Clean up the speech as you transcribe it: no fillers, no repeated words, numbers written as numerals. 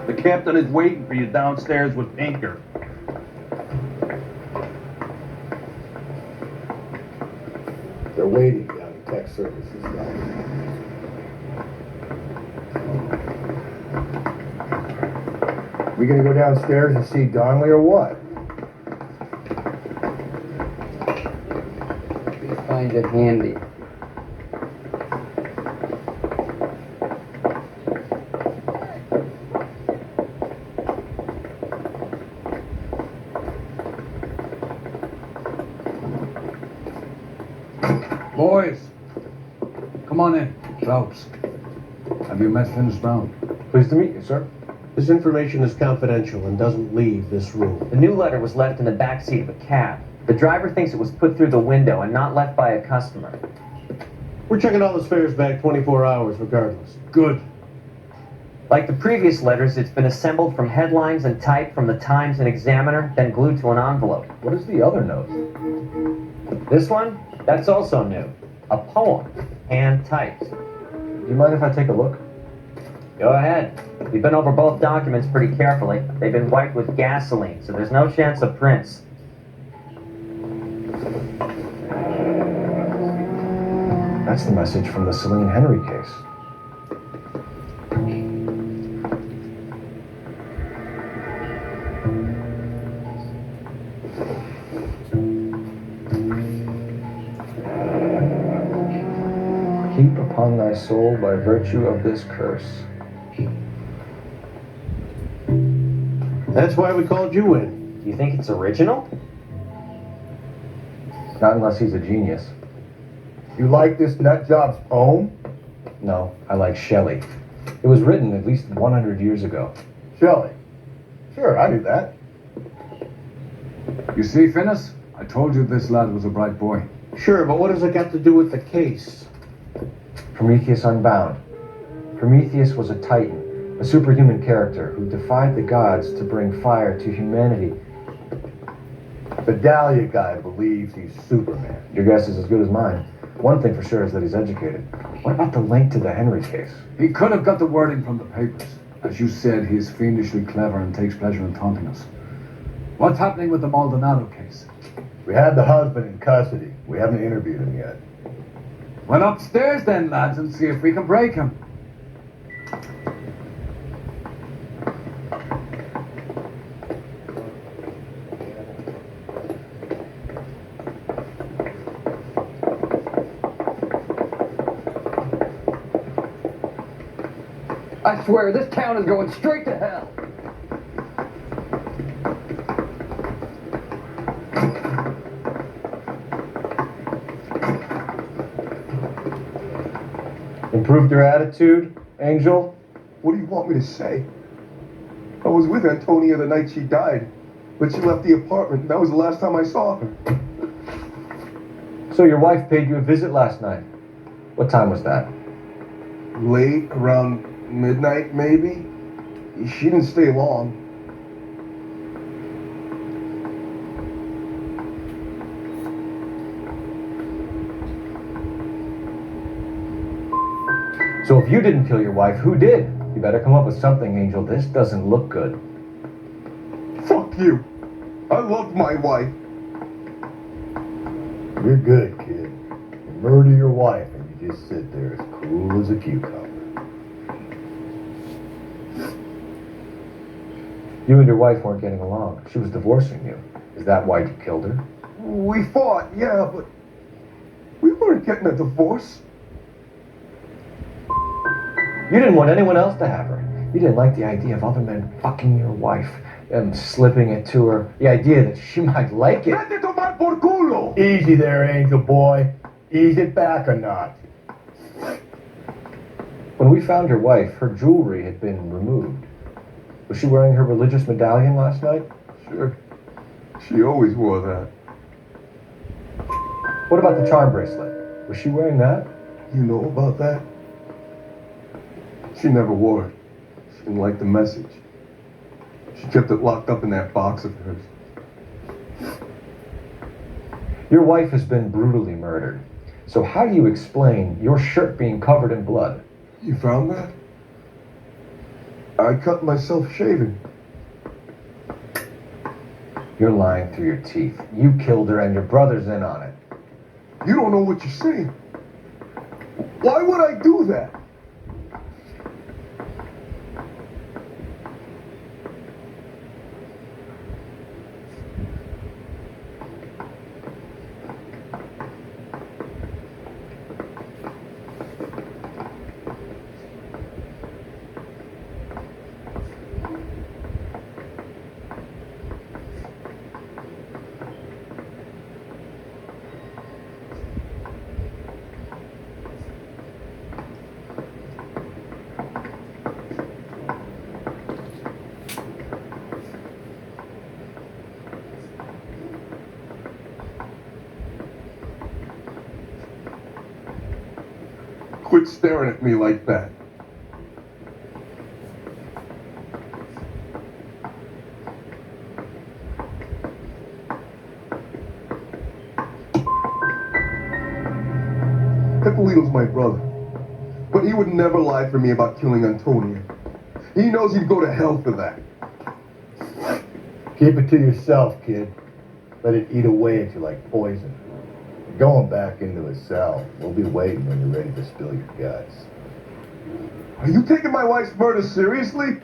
The captain is waiting for you downstairs with Pinker. They're waiting down in tech services, guys. We gonna go downstairs and see Donnelly or what? We find it handy. Boys, come on in. Phelps, have you met Finnis Brown? Pleased to meet you, sir. This information is confidential and doesn't leave this room. The new letter was left in the back seat of a cab. The driver thinks it was put through the window and not left by a customer. We're checking all the spares back 24 hours regardless. Good. Like the previous letters, it's been assembled from headlines and typed from the Times and Examiner, then glued to an envelope. What is the other note? This one? That's also new. A poem, hand-typed. Do you mind if I take a look? Go ahead. We've been over both documents pretty carefully. They've been wiped with gasoline, so there's no chance of prints. That's the message from the Celine Henry case. Keep upon thy soul by virtue of this curse. That's why we called you in. Do you think it's original? Not unless he's a genius. You like this nut job's poem? No, I like Shelley. It was written at least 100 years ago. Shelley? Sure, I knew that. You see, Finnis? I told you this lad was a bright boy. Sure, but what has it got to do with the case? Prometheus Unbound. Prometheus was a titan, a superhuman character who defied the gods to bring fire to humanity. The Dahlia guy believes he's Superman. Your guess is as good as mine. One thing for sure is that he's educated. What about the link to the Henry case? He could have got the wording from the papers. As you said, he's fiendishly clever and takes pleasure in taunting us. What's happening with the Maldonado case? We had the husband in custody. We haven't interviewed him yet. Well, upstairs then, lads, and see if we can break him. I swear, this town is going straight to hell. Improved your attitude, Angel? What do you want me to say? I was with Antonia the night she died, but she left the apartment. That was the last time I saw her. So your wife paid you a visit last night. What time was that? Late, around midnight, maybe? She didn't stay long. So if you didn't kill your wife, who did? You better come up with something, Angel. This doesn't look good. Fuck you. I loved my wife. You're good, kid. murder your wife and you just sit there as cool as a cucumber. You and your wife weren't getting along. She was divorcing you. Is that why you killed her? We fought, yeah, but we weren't getting a divorce. You didn't want anyone else to have her. You didn't like the idea of other men fucking your wife and slipping it to her. The idea that she might like it. Vete tomar por culo! Easy there, Angel Boy. Ease it back a notch. When we found your wife, her jewelry had been removed. Was she wearing her religious medallion last night? Sure. She always wore that. What about the charm bracelet? Was she wearing that? You know about that? She never wore it. She didn't like the message. She kept it locked up in that box of hers. Your wife has been brutally murdered. So how do you explain your shirt being covered in blood? You found that? I cut myself shaving. You're lying through your teeth. You killed her and your brother's in on it. You don't know what you're saying. Why would I do that? Quit staring at me like that. Hippolito's my brother, but he would never lie for me about killing Antonia. He knows he'd go to hell for that. Keep it to yourself, kid. Let it eat away at you like poison. You're going back into a cell. We'll be waiting when you're ready to spill your guts. Are you taking my wife's murder seriously?